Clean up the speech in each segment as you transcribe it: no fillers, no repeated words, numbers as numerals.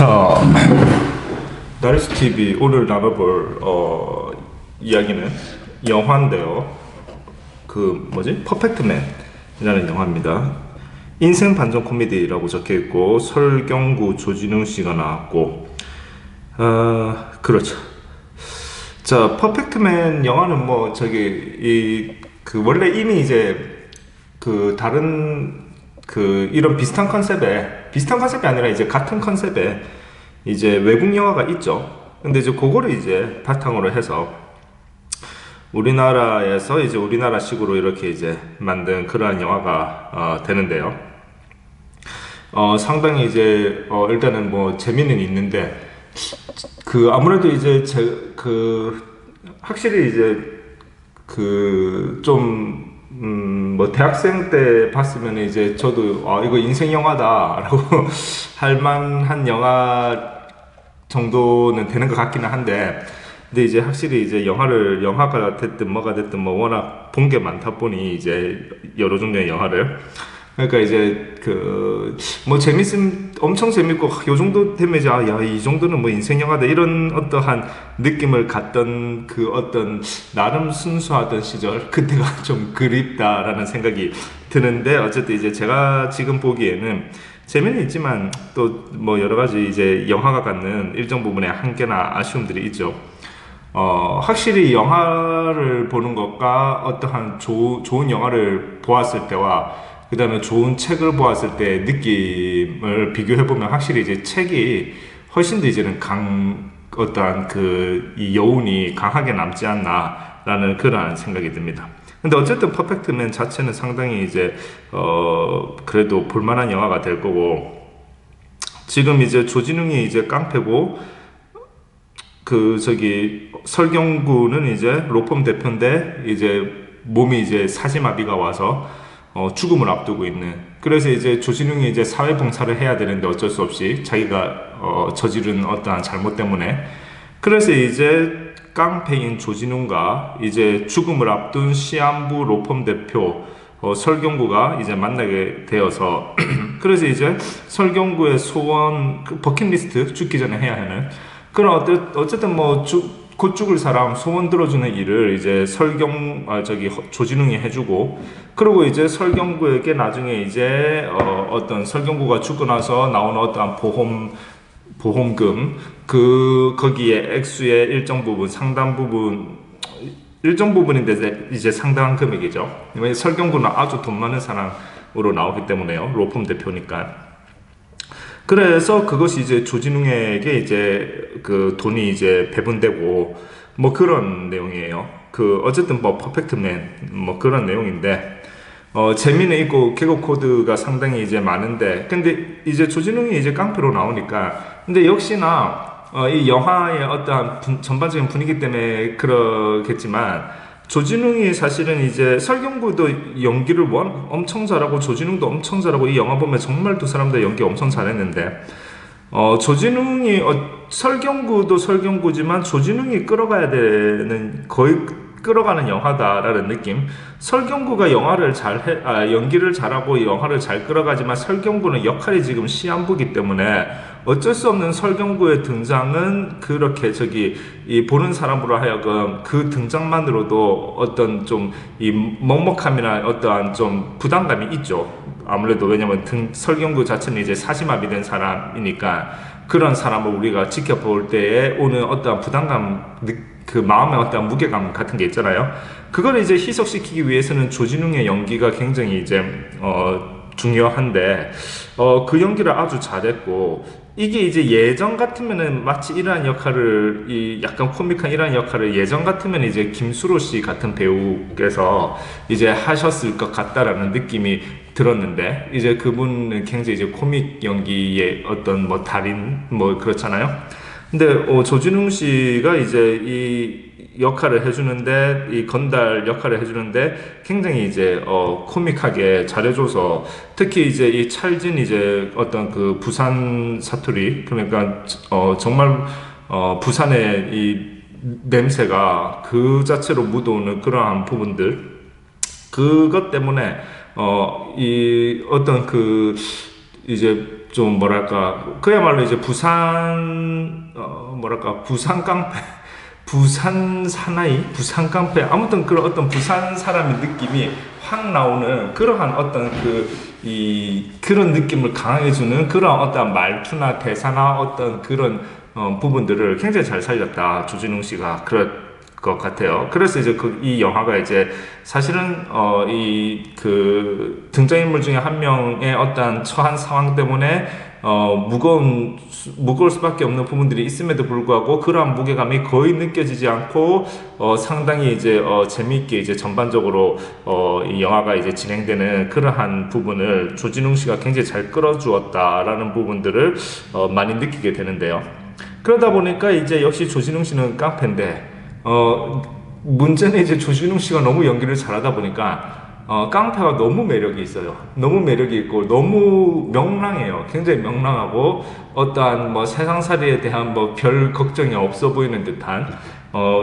자, 나리스 TV 오늘 나눠볼 이야기는 영화인데요. 그 뭐지? 퍼펙트맨이라는 영화입니다. 인생 반전 코미디라고 적혀 있고 설경구, 조진웅 씨가 나왔고, 그렇죠. 자, 퍼펙트맨 영화는 뭐 저기 그 원래 이미 이제 그 다른 그 이런 비슷한 컨셉이 아니라 이제 같은 컨셉에 이제 외국 영화가 있죠. 근데 이제 그거를 이제 바탕으로 해서 우리나라에서 이제 우리나라식으로 이렇게 이제 만든 그러한 영화가 되는데요. 상당히 이제 일단은 뭐 재미는 있는데 그 아무래도 이제 확실히 이제 뭐 대학생 때 봤으면 이제 저도 이거 인생 영화다라고 할 만한 영화 정도는 되는 것 같기는 한데, 근데 이제 확실히 이제 영화가 됐든 뭐가 됐든 뭐 워낙 본 게 많다 보니 이제 여러 종류의 영화를, 그러니까 이제 뭐 엄청 재밌고 요 정도 되면 이제 이 정도는 뭐 인생 영화다 이런 어떠한 느낌을 갖던 그 어떤 나름 순수하던 시절, 그때가 좀 그립다라는 생각이 드는데, 어쨌든 이제 제가 지금 보기에는 재미는 있지만 또 뭐 여러 가지 이제 영화가 갖는 일정 부분의 한계나 아쉬움들이 있죠. 확실히 영화를 보는 것과 어떠한 좋은 영화를 보았을 때와 그 다음에 좋은 책을 보았을 때 느낌을 비교해보면 확실히 이제 책이 훨씬 더 이제는 어떠한 이 여운이 강하게 남지 않나라는 그런 생각이 듭니다. 근데 어쨌든 퍼펙트맨 자체는 상당히 이제, 그래도 볼만한 영화가 될 거고, 지금 이제 조진웅이 이제 깡패고, 설경구는 이제 로펌 대표인데, 이제 몸이 이제 사지마비가 와서 죽음을 앞두고 있는. 그래서 이제 조진웅이 이제 사회봉사를 해야 되는데 어쩔 수 없이 자기가 저지른 어떠한 잘못 때문에, 그래서 이제 깡패인 조진웅과 이제 죽음을 앞둔 시한부 로펌 대표 설경구가 이제 만나게 되어서 그래서 이제 설경구의 소원, 버킷리스트, 죽기 전에 해야 하는 그런 어쨌든 뭐 곧 죽을 사람 소원 들어주는 일을 이제 조진웅이 해주고, 그리고 이제 설경구에게 나중에 이제 어떤 설경구가 죽고 나서 나오는 어떠한 보험금, 거기에 액수의 일정 부분인데 이제 상당한 금액이죠. 왜냐면 설경구는 아주 돈 많은 사람으로 나오기 때문에요. 로펌 대표니까. 그래서 그것이 이제 조진웅에게 이제 그 돈이 이제 배분되고 뭐 그런 내용이에요. 어쨌든 뭐 퍼펙트맨 뭐 그런 내용인데, 재미는 있고 개그 코드가 상당히 이제 많은데, 근데 이제 조진웅이 이제 깡패로 나오니까, 근데 역시나 이 영화의 어떠한 전반적인 분위기 때문에 그러겠지만, 조진웅이 사실은 이제 설경구도 연기를 엄청 잘하고 조진웅도 엄청 잘하고, 이 영화 보면 정말 두 사람 다 연기 엄청 잘했는데, 조진웅이 설경구도 설경구지만 조진웅이 끌어가야 되는, 거의 끌어가는 영화다라는 느낌. 설경구가 연기를 잘하고 영화를 잘 끌어가지만 설경구는 역할이 지금 시한부기 때문에 어쩔 수 없는 설경구의 등장은 그렇게 이 보는 사람으로 하여금 그 등장만으로도 어떤 좀 이 먹먹함이나 어떠한 좀 부담감이 있죠. 아무래도 왜냐면 설경구 자체는 이제 사지마비된 사람이니까 그런 사람을 우리가 지켜볼 때에 오는 어떠한 부담감, 그 마음의 어떤 무게감 같은 게 있잖아요. 그걸 이제 희석시키기 위해서는 조진웅의 연기가 굉장히 이제 중요한데, 그 연기를 아주 잘했고, 이게 이제 예전 같으면은 마치 이러한 역할을, 약간 코믹한 이러한 역할을 예전 같으면 이제 김수로 씨 같은 배우께서 이제 하셨을 것 같다라는 느낌이 들었는데, 이제 그분은 굉장히 이제 코믹 연기의 어떤 뭐 달인 뭐 그렇잖아요. 근데 조진웅 씨가 이제 이 역할을 해주는데, 이 건달 역할을 해주는데 굉장히 이제 코믹하게 잘해줘서, 특히 이제 이 찰진 이제 어떤 그 부산 사투리, 그러니까 정말 부산의 이 냄새가 그 자체로 묻어오는 그러한 부분들, 그것 때문에 이 어떤 이제 좀 뭐랄까 그야말로 이제 부산 뭐랄까 부산 깡패 부산 사나이 부산 깡패 아무튼 그런 어떤 부산 사람의 느낌이 확 나오는 그러한 어떤 그런 느낌을 강하게 주는 그런 어떤 말투나 대사나 어떤 그런 부분들을 굉장히 잘 살렸다 조진웅 씨가 그럴 것 같아요. 그래서 이제 이 영화가 이제 사실은 이 그 등장인물 중에 한 명의 어떤 처한 상황 때문에 무거울 수밖에 없는 부분들이 있음에도 불구하고 그러한 무게감이 거의 느껴지지 않고 상당히 이제 재미있게 이제 전반적으로 이 영화가 이제 진행되는 그러한 부분을 조진웅 씨가 굉장히 잘 끌어주었다라는 부분들을 많이 느끼게 되는데요. 그러다 보니까 이제 역시 조진웅 씨는 깡패인데 문제는 이제 조진웅 씨가 너무 연기를 잘하다 보니까 깡패가 너무 매력이 있어요. 너무 매력이 있고 너무 명랑해요. 굉장히 명랑하고 어떠한 뭐 세상살이에 대한 뭐 별 걱정이 없어 보이는 듯한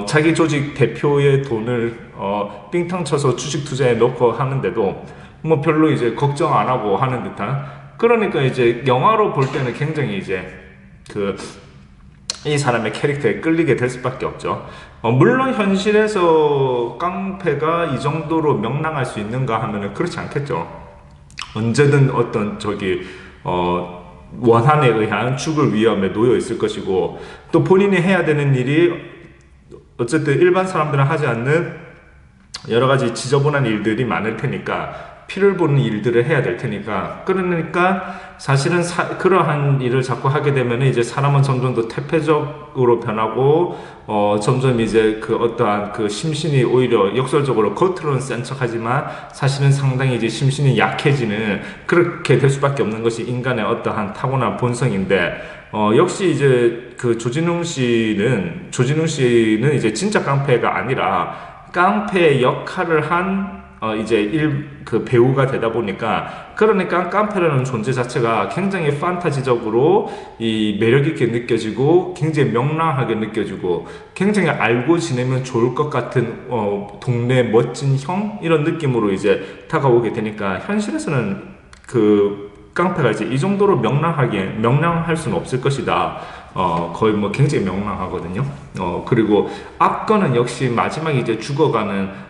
자기 조직 대표의 돈을 삥탕 쳐서 주식 투자에 넣고 하는데도 뭐 별로 이제 걱정 안 하고 하는 듯한 그러니까 이제 영화로 볼 때는 굉장히 이제 이 사람의 캐릭터에 끌리게 될 수밖에 없죠. 물론 현실에서 깡패가 이 정도로 명랑할 수 있는가 하면은 그렇지 않겠죠. 언제든 어떤 원한에 의한 죽을 위험에 놓여 있을 것이고 또 본인이 해야 되는 일이 어쨌든 일반 사람들은 하지 않는 여러 가지 지저분한 일들이 많을 테니까 피를 보는 일들을 해야 될 테니까 그러니까 사실은 그러한 일을 자꾸 하게 되면 이제 사람은 점점 더 퇴폐적으로 변하고 점점 이제 어떠한 심신이 오히려 역설적으로 겉으로는 센 척하지만 사실은 상당히 이제 심신이 약해지는 그렇게 될 수밖에 없는 것이 인간의 어떠한 타고난 본성인데 역시 이제 조진웅 씨는 이제 진짜 깡패가 아니라 깡패의 역할을 한 배우가 되다 보니까 그러니까 깡패라는 존재 자체가 굉장히 판타지적으로 매력있게 느껴지고 굉장히 명랑하게 느껴지고 굉장히 알고 지내면 좋을 것 같은 동네 멋진 형 이런 느낌으로 이제 다가오게 되니까 현실에서는 깡패가 이제 이 정도로 명랑할 수는 없을 것이다. 거의 뭐 굉장히 명랑하거든요. 그리고 앞거는 역시 마지막에 이제 죽어가는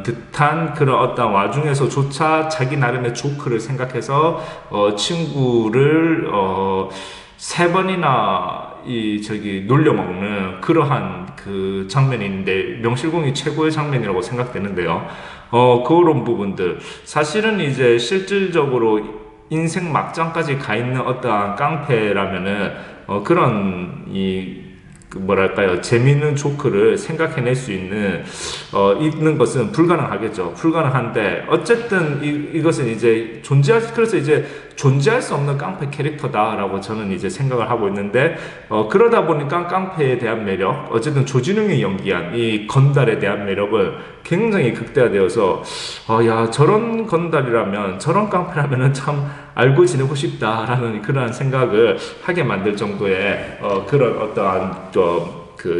듯한 그런 어떤 와중에서조차 자기 나름의 조크를 생각해서 친구를 3번이나 놀려먹는 그러한 장면이 있는데 명실공히 최고의 장면이라고 생각되는데요. 그런 부분들 사실은 이제 실질적으로 인생 막장까지 가 있는 어떠한 깡패라면은 그런 뭐랄까요 재미있는 조크를 생각해낼 수 있는 것은 불가능하겠죠. 불가능한데 어쨌든 이것은 이제 그래서 이제 존재할 수 없는 깡패 캐릭터다라고 저는 이제 생각을 하고 있는데 그러다 보니까 깡패에 대한 매력 어쨌든 조진웅이 연기한 이 건달에 대한 매력을 굉장히 극대화되어서 야 저런 건달이라면 저런 깡패라면은 참 알고 지내고 싶다라는 그런 생각을 하게 만들 정도의 그런 어떠한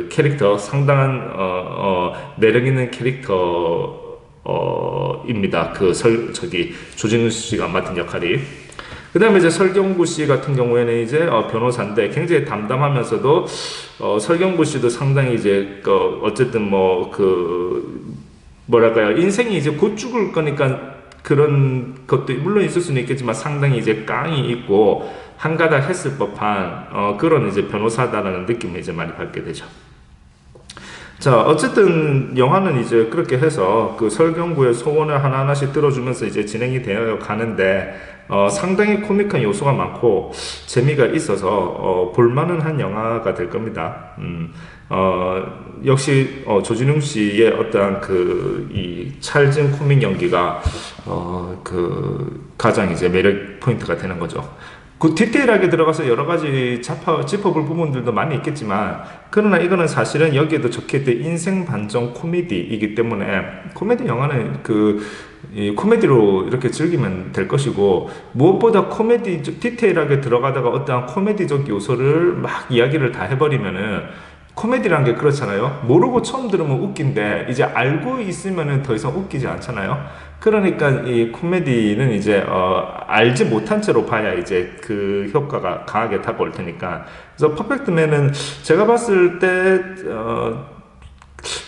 캐릭터 상당한 매력 있는 캐릭터입니다. 조진웅 씨가 맡은 역할이. 그 다음에 이제 설경구 씨 같은 경우에는 이제 변호사인데 굉장히 담담하면서도 설경구 씨도 상당히 이제 어쨌든 뭐랄까요 인생이 이제 곧 죽을 거니까 그런 것도 물론 있을 수는 있겠지만 상당히 이제 깡이 있고 한가닥 했을 법한 그런 이제 변호사다라는 느낌을 이제 많이 받게 되죠. 자, 어쨌든 영화는 이제 그렇게 해서 설경구의 소원을 하나하나씩 들어주면서 이제 진행이 되어 가는데 상당히 코믹한 요소가 많고 재미가 있어서 볼만은 한 영화가 될 겁니다. 역시 조진웅 씨의 어떠한 이 찰진 코믹 연기가 가장 이제 매력 포인트가 되는 거죠. 디테일하게 들어가서 여러 가지 짚어볼 부분들도 많이 있겠지만 그러나 이거는 사실은 여기에도 적혀있던 인생 반전 코미디이기 때문에 코미디 영화는 코미디로 이렇게 즐기면 될 것이고 무엇보다 디테일하게 들어가다가 어떠한 코미디적 요소를 막 이야기를 다 해버리면은 코미디란 게 그렇잖아요. 모르고 처음 들으면 웃긴데 이제 알고 있으면은 더 이상 웃기지 않잖아요. 그러니까 이 코미디는 이제 알지 못한 채로 봐야 이제 그 효과가 강하게 다가올 테니까. 그래서 퍼펙트맨은 제가 봤을 때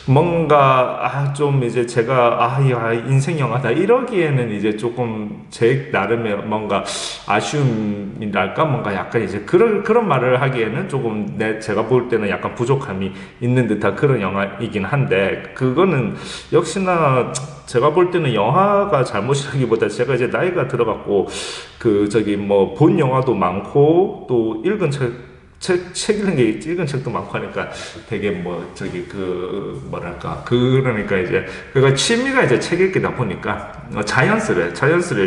뭔가 좀 이제 제가 야 인생 영화다 이러기에는 이제 조금 제 나름의 뭔가 아쉬움이랄까 뭔가 약간 이제 그런 말을 하기에는 조금 제가 볼 때는 약간 부족함이 있는 듯한 그런 영화이긴 한데, 그거는 역시나 제가 볼 때는 영화가 잘못이라기보다 제가 이제 나이가 들어갔고 그 저기 뭐 본 영화도 많고 또 읽은 책 읽은 책도 많고 하니까 되게 뭐 저기 그 뭐랄까 그러니까 이제 그가 취미가 이제 책 읽기다 보니까 자연스레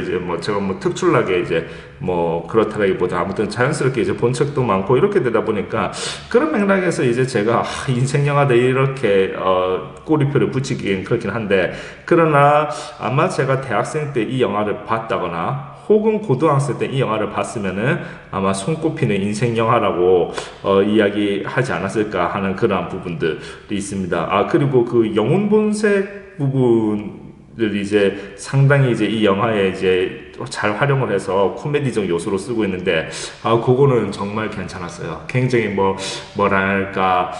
이제 뭐 제가 뭐 특출나게 이제 뭐 그렇다기보다 아무튼 자연스럽게 이제 본 책도 많고 이렇게 되다 보니까 그런 맥락에서 이제 제가 인생 영화다 이렇게 꼬리표를 붙이기엔 그렇긴 한데, 그러나 아마 제가 대학생 때 이 영화를 봤다거나 혹은 고등학생 때 이 영화를 봤으면은 아마 손꼽히는 인생 영화라고 이야기하지 않았을까 하는 그러한 부분들이 있습니다. 그리고 그 영혼 본색 부분을 이제 상당히 이제 이 영화에 이제 잘 활용을 해서 코미디적 요소로 쓰고 있는데, 그거는 정말 괜찮았어요. 굉장히 뭐랄까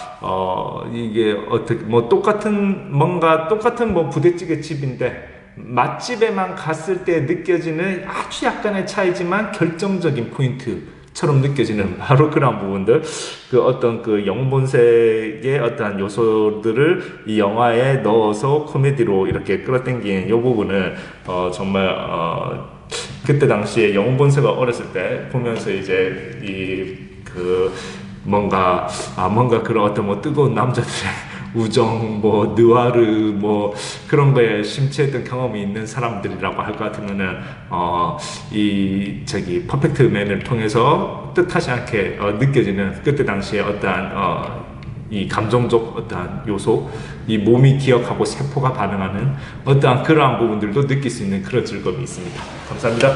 이게 어떻게 뭐 똑같은 뭐 부대찌개 집인데 맛집에만 갔을 때 느껴지는 아주 약간의 차이지만 결정적인 포인트처럼 느껴지는 바로 그런 부분들, 그 어떤 그 영본색의 어떠한 요소들을 이 영화에 넣어서 코미디로 이렇게 끌어당긴 이 부분은 정말 그때 당시에 영본색을 어렸을 때 보면서 이제 뭔가 그런 어떤 뭐 뜨거운 남자들의 우정, 뭐 느와르, 뭐 그런 거에 심취했던 경험이 있는 사람들이라고 할 것 같으면은 이 저기 퍼펙트맨을 통해서 뜻하지 않게 느껴지는 그때 당시에 어떠한 이 감정적 어떠한 요소, 이 몸이 기억하고 세포가 반응하는 어떠한 그러한 부분들도 느낄 수 있는 그런 즐거움이 있습니다. 감사합니다.